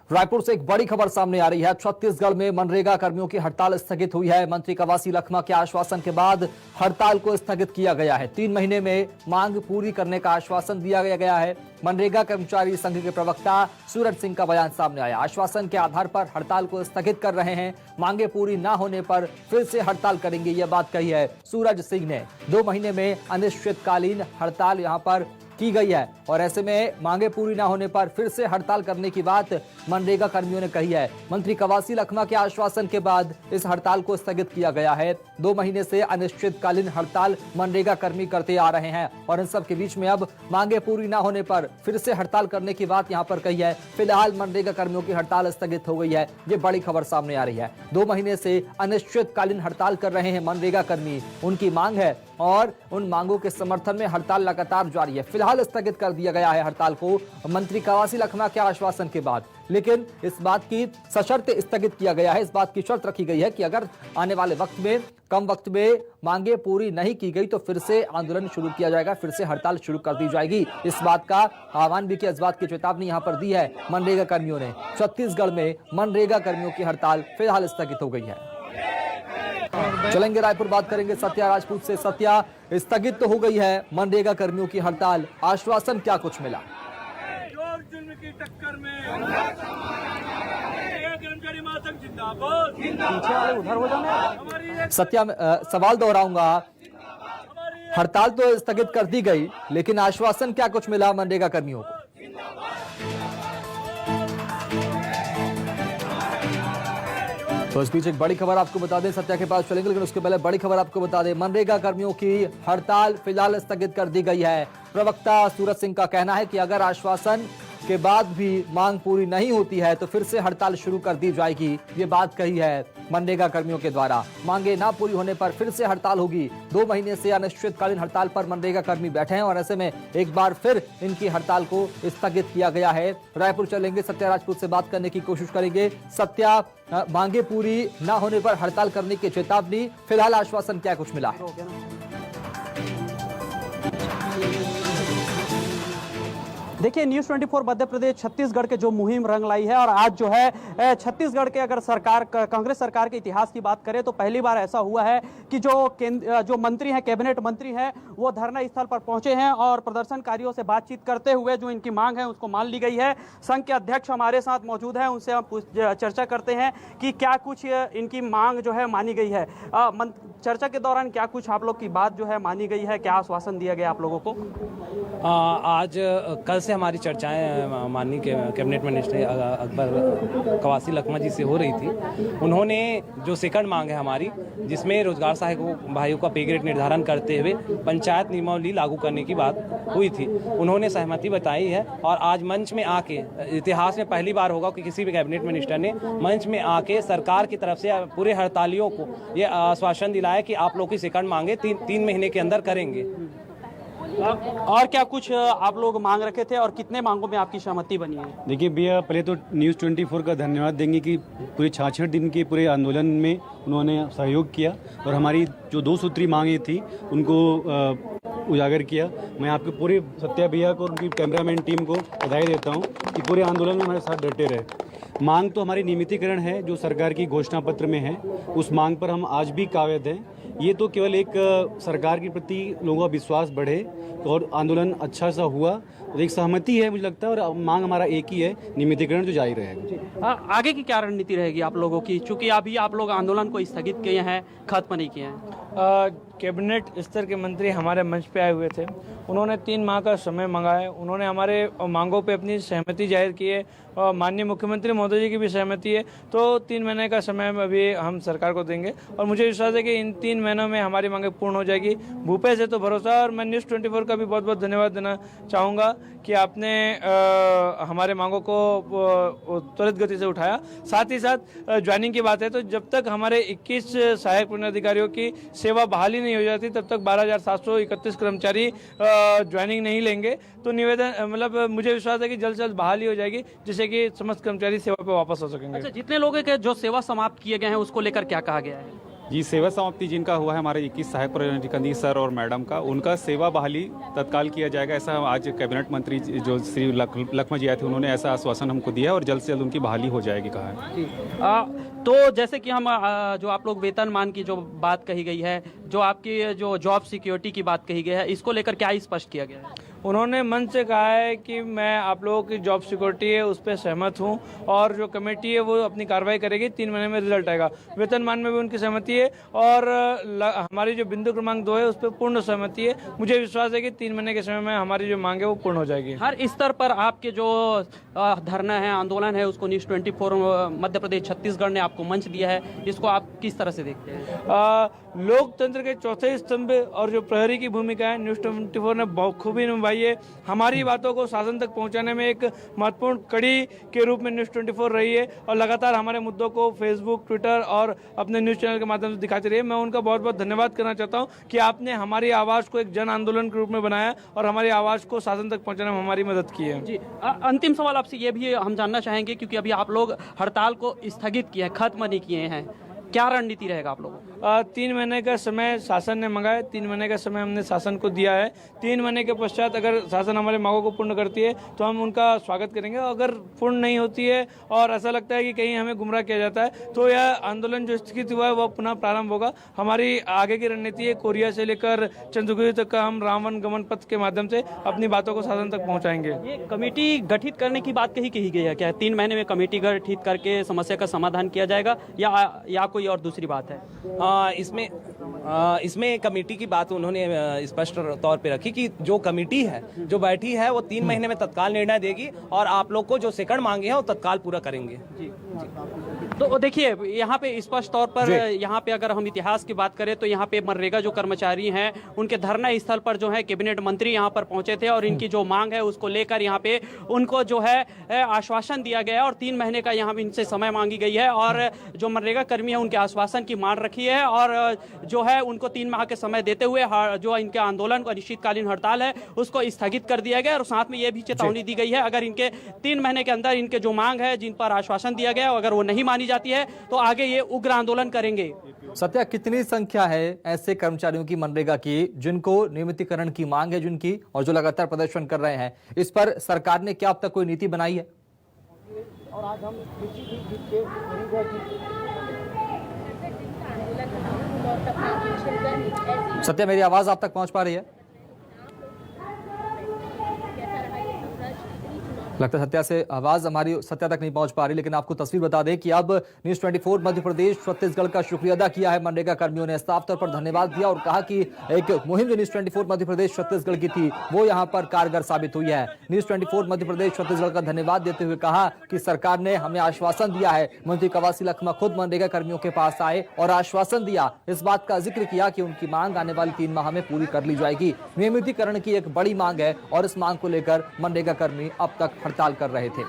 रायपुर से एक बड़ी खबर सामने आ रही है। छत्तीसगढ़ में मनरेगा कर्मियों की हड़ताल स्थगित हुई है। मंत्री कवासी लखमा के आश्वासन के बाद हड़ताल को स्थगित किया गया है। 3 महीने में मांग पूरी करने का आश्वासन दिया गया है। मनरेगा कर्मचारी संघ के प्रवक्ता सूरज सिंह का बयान सामने आया। आश्वासन के आधार पर हड़ताल को स्थगित कर रहे हैं। मांगे पूरी न होने पर फिर से हड़ताल करेंगे, यह बात कही है सूरज सिंह ने। 2 महीने में अनिश्चितकालीन हड़ताल यहां पर की गई है और ऐसे में मांगे पूरी न होने पर फिर से हड़ताल करने की बात मनरेगा कर्मियों ने कही है। मंत्री कवासी लखमा के आश्वासन के बाद इस हड़ताल को स्थगित किया गया है। 2 महीने से अनिश्चितकालीन हड़ताल मनरेगा कर्मी करते आ रहे हैं और इन सब के बीच में अब मांगे पूरी न होने पर फिर से हड़ताल करने की बात यहां पर कही है। फिलहाल मनरेगा कर्मियों की हड़ताल स्थगित हो गई है। ये बड़ी खबर सामने आ रही है। 2 महीने से अनिश्चितकालीन हड़ताल कर रहे हैं मनरेगा कर्मी। उनकी मांग है और उन मांगों के समर्थन में हड़ताल लगातार जारी है। फिलहाल स्थगित कर दिया गया है हड़ताल को मंत्री कवासी लखमा के आश्वासन के बाद, लेकिन इस बात की सशर्त स्थगित किया गया है। इस बात की शर्त रखी गई है कि अगर आने वाले वक्त में कम वक्त में मांगे पूरी नहीं की गई तो फिर से आंदोलन शुरू किया जाएगा, फिर से हड़ताल शुरू कर दी जाएगी। इस बात का आह्वान भी किया, इस बात की चेतावनी यहां पर दी है मनरेगा कर्मियों ने। छत्तीसगढ़ में मनरेगा कर्मियों की हड़ताल फिलहाल स्थगित हो गई है। चलेंगे रायपुर, बात करेंगे सत्या राजपूत से। सत्या, स्थगित तो हो गई है मनरेगा कर्मियों की हड़ताल, आश्वासन क्या कुछ मिला? जुल्म की टक्कर में कर्मचारी महासंघ जिंदाबाद। उधर हो जाना। सत्या, सवाल दोहराऊंगा, हड़ताल तो स्थगित कर दी गई लेकिन आश्वासन क्या कुछ मिला मनरेगा कर्मियों को? तो इस बीच एक बड़ी खबर आपको बता दें, सत्या के पास चलेंगे लेकिन उसके पहले बड़ी खबर आपको बता दें, मनरेगा कर्मियों की हड़ताल फिलहाल स्थगित कर दी गई है। प्रवक्ता सूरज सिंह का कहना है कि अगर आश्वासन के बाद भी मांग पूरी नहीं होती है तो फिर से हड़ताल शुरू कर दी जाएगी। ये बात कही है मनरेगा कर्मियों के द्वारा। मांगे ना पूरी होने पर फिर से हड़ताल होगी। 2 महीने से अनिश्चितकालीन हड़ताल पर मनरेगा कर्मी बैठे हैं और ऐसे में एक बार फिर इनकी हड़ताल को स्थगित किया गया है। रायपुर चलेंगे, सत्या राजपूत से बात करने की कोशिश करेंगे। सत्या, मांगे पूरी ना होने पर हड़ताल करने की चेतावनी, फिलहाल आश्वासन क्या कुछ मिला है? देखिए, न्यूज़ 24 मध्य प्रदेश छत्तीसगढ़ के जो मुहिम रंग लाई है और आज जो है छत्तीसगढ़ के अगर सरकार, कांग्रेस सरकार के इतिहास की बात करें तो पहली बार ऐसा हुआ है कि जो मंत्री हैं, कैबिनेट मंत्री हैं, वो धरना स्थल पर पहुंचे हैं और प्रदर्शनकारियों से बातचीत करते हुए जो इनकी मांग है उसको मान ली गई है। संघ के अध्यक्ष हमारे साथ मौजूद हैं, उनसे हम चर्चा करते हैं कि क्या कुछ इनकी मांग जो है मानी गई है। चर्चा के दौरान क्या कुछ आप लोग की बात जो है मानी गई है, क्या आश्वासन दिया गया आप लोगों को? आज कल से हमारी चर्चाएं माननीय कैबिनेट मिनिस्टर अकबर कवासी लखमा जी से हो रही थी। उन्होंने जो सेकंड मांग है हमारी, जिसमें रोजगार सहायक भाइयों का पे ग्रेड निर्धारण करते हुए पंचायत नियमावली लागू करने की बात हुई थी, उन्होंने सहमति बताई है। और आज मंच में आके, इतिहास में पहली बार होगा कि किसी भी कैबिनेट मिनिस्टर ने मंच में आके सरकार की तरफ से पूरे हड़तालियों को ये आश्वासन दिलाया कि आप लोग की सेकंड मांगे 3 महीने के अंदर करेंगे। और क्या कुछ आप लोग मांग रखे थे और कितने मांगों में आपकी सहमति बनी है? देखिए भैया, पहले तो न्यूज़ 24 का धन्यवाद देंगे कि पूरे 66 दिन के पूरे आंदोलन में उन्होंने सहयोग किया और हमारी जो 2 सूत्री मांगे थी उनको उजागर किया। मैं आपके पूरे सत्या भैया को और उनकी कैमरामैन टीम को बधाई देता हूँ कि पूरे आंदोलन में हमारे साथ डटे रहे। मांग तो हमारी नियमितीकरण है जो सरकार की घोषणा पत्र में है, उस मांग पर हम आज भी कायद हैं। ये तो केवल एक सरकार के प्रति लोगों का विश्वास बढ़े और आंदोलन अच्छा सा हुआ और एक सहमति है मुझे लगता है, और मांग हमारा एक ही है, नियमितीकरण जो जारी रहेगा। आगे की क्या रणनीति रहेगी आप लोगों की, चूंकि अभी आप लोग आंदोलन को स्थगित किए हैं, खत्म नहीं किए हैं? कैबिनेट स्तर के मंत्री हमारे मंच पे आए हुए थे, उन्होंने 3 माह का समय मांगा। उन्होंने हमारे मांगों पे अपनी सहमति जाहिर की है और माननीय मुख्यमंत्री महोदय जी की भी सहमति है। तो 3 महीने का समय अभी हम सरकार को देंगे और मुझे विश्वास है कि इन 3 महीनों में हमारी मांगे पूर्ण हो जाएगी। भूपेश से तो भरोसा। और मैं न्यूज़ 24 का भी बहुत बहुत धन्यवाद देना चाहूँगा कि आपने हमारे मांगों को त्वरित गति से उठाया। साथ ही साथ ज्वाइनिंग की बात है तो जब तक हमारे 21 सहायक पदाधिकारियों की सेवा बहाली नहीं हो जाती तब तक 12,731 कर्मचारी ज्वाइनिंग नहीं लेंगे। तो निवेदन, मतलब मुझे विश्वास है कि जल्द से जल्द बहाली हो जाएगी जिससे कि समस्त कर्मचारी सेवा पे वापस हो सकेंगे। अच्छा, जितने लोगों के जो सेवा समाप्त किए गए हैं उसको लेकर क्या कहा गया है? जी, सेवा समाप्ति जिनका हुआ है हमारे 21 सहायक प्रबंधक सर और मैडम का, उनका सेवा बहाली तत्काल किया जाएगा, ऐसा आज कैबिनेट मंत्री जो श्री लखमा जी आए थे उन्होंने ऐसा आश्वासन हमको दिया और जल्द से जल्द उनकी बहाली हो जाएगी कहा है। तो जैसे कि हम जो आप लोग वेतनमान की जो बात कही गई है, जो आपकी जो जॉब सिक्योरिटी की बात कही गई है, इसको लेकर क्या स्पष्ट किया गया है? उन्होंने मन से कहा है कि मैं आप लोगों की जॉब सिक्योरिटी है उस पर सहमत हूं और जो कमेटी है वो अपनी कार्रवाई करेगी, 3 महीने में रिजल्ट आएगा। वेतनमान में भी उनकी सहमति है और हमारी जो बिंदु क्रमांक 2 है उस पर पूर्ण सहमति है। मुझे विश्वास है कि 3 महीने के समय में हमारी जो मांग है वो पूर्ण हो जाएगी। हर स्तर पर आपके जो धरना है, आंदोलन है, उसको न्यूज़ 24 मध्य प्रदेश छत्तीसगढ़ ने आपको मंच दिया है, इसको आप किस तरह से देखते हैं? लोकतंत्र के चौथे स्तंभ और जो प्रहरी की भूमिका है न्यूज़ 24 ने बखूबी निभाई है। हमारी बातों को शासन तक पहुंचाने में एक महत्वपूर्ण कड़ी के रूप में न्यूज़ 24 रही है और लगातार हमारे मुद्दों को फेसबुक, ट्विटर और अपने न्यूज़ चैनल के माध्यम से दिखाती रही है। मैं उनका बहुत बहुत धन्यवाद करना चाहता हूं कि आपने हमारी आवाज़ को एक जन आंदोलन के रूप में बनाया और हमारी आवाज़ को शासन तक पहुँचाने में हमारी मदद की है। जी, अंतिम सवाल आपसे ये भी हम जानना चाहेंगे, क्योंकि अभी आप लोग हड़ताल को स्थगित किए हैं, खत्म नहीं किए हैं, क्या रणनीति रहेगा आप लोगों? 3 महीने का समय शासन ने मांगा है, 3 महीने का समय हमने शासन को दिया है। 3 महीने के पश्चात अगर शासन हमारे मांगों को पूर्ण करती है तो हम उनका स्वागत करेंगे। अगर पूर्ण नहीं होती है और ऐसा लगता है कि कहीं हमें गुमराह किया जाता है तो यह आंदोलन जो स्थगित हुआ है वह पुनः प्रारंभ होगा। हमारी आगे की रणनीति है, कोरिया से लेकर चंद्रगिरी तक का हम रामवन गमन पथ के माध्यम से अपनी बातों को शासन तक पहुँचाएंगे। ये कमेटी गठित करने की बात कही गई है क्या? 3 महीने में कमेटी गठित करके समस्या का समाधान किया जाएगा या कोई और दूसरी बात है? इसमें कमेटी की बात उन्होंने स्पष्ट तौर पे रखी कि जो कमेटी है जो बैठी है वो 3 महीने में तत्काल निर्णय देगी और आप लोग को जो सेकंड मांगे हैं वो तत्काल पूरा करेंगे। जी। तो देखिए, यहाँ पे स्पष्ट तौर पर यहाँ पे अगर हम इतिहास की बात करें तो यहाँ पे मनरेगा जो कर्मचारी हैं उनके धरना स्थल पर जो है कैबिनेट मंत्री यहाँ पर पहुंचे थे और इनकी जो मांग है उसको लेकर यहाँ पे उनको जो है आश्वासन दिया गया और 3 महीने का यहाँ पे इनसे समय मांगी गई है और जो मनरेगा कर्मी है उनके आश्वासन की मांग रखी है और जो है उनको 3 माह के समय देते हुए जो इनके आंदोलन को अनिश्चितकालीन हड़ताल है उसको स्थगित कर दिया गया और साथ में ये भी चेतावनी दी गई है अगर इनके 3 महीने के अंदर इनके जो मांग है जिन पर आश्वासन दिया गया अगर वो नहीं मानी जाती है तो आगे ये उग्र आंदोलन करेंगे। सत्या, कितनी संख्या है ऐसे कर्मचारियों की मनरेगा की जिनको नियमितीकरण की मांग है जिनकी और जो लगातार प्रदर्शन कर रहे हैं? इस पर सरकार ने क्या अब तक कोई नीति बनाई है? और आज हम सत्या, मेरी आवाज आप तक पहुंच पा रही है? लगता है सत्या से आवाज हमारी सत्या तक नहीं पहुंच पा रही, लेकिन आपको तस्वीर बता दें कि अब न्यूज़ 24 मध्य प्रदेश छत्तीसगढ़ का शुक्रिया अदा किया है। मनरेगा कर्मियों ने साफ तौर पर धन्यवाद दिया और कहा कि एक मुहिम जो न्यूज़ 24 मध्य प्रदेश छत्तीसगढ़ की थी वो यहां पर कारगर साबित हुई है। न्यूज़ 24 मध्य प्रदेश छत्तीसगढ़ का धन्यवाद देते हुए कहा कि सरकार ने हमें आश्वासन दिया है। मंत्री कवासी लखमा खुद मनरेगा कर्मियों के पास आए और आश्वासन दिया, इस बात का जिक्र किया कि उनकी मांग आने वाले 3 माह में पूरी कर ली जाएगी। नियमितीकरण की एक बड़ी मांग है और इस मांग को लेकर मनरेगा कर्मी अब तक हड़ताल कर रहे थे।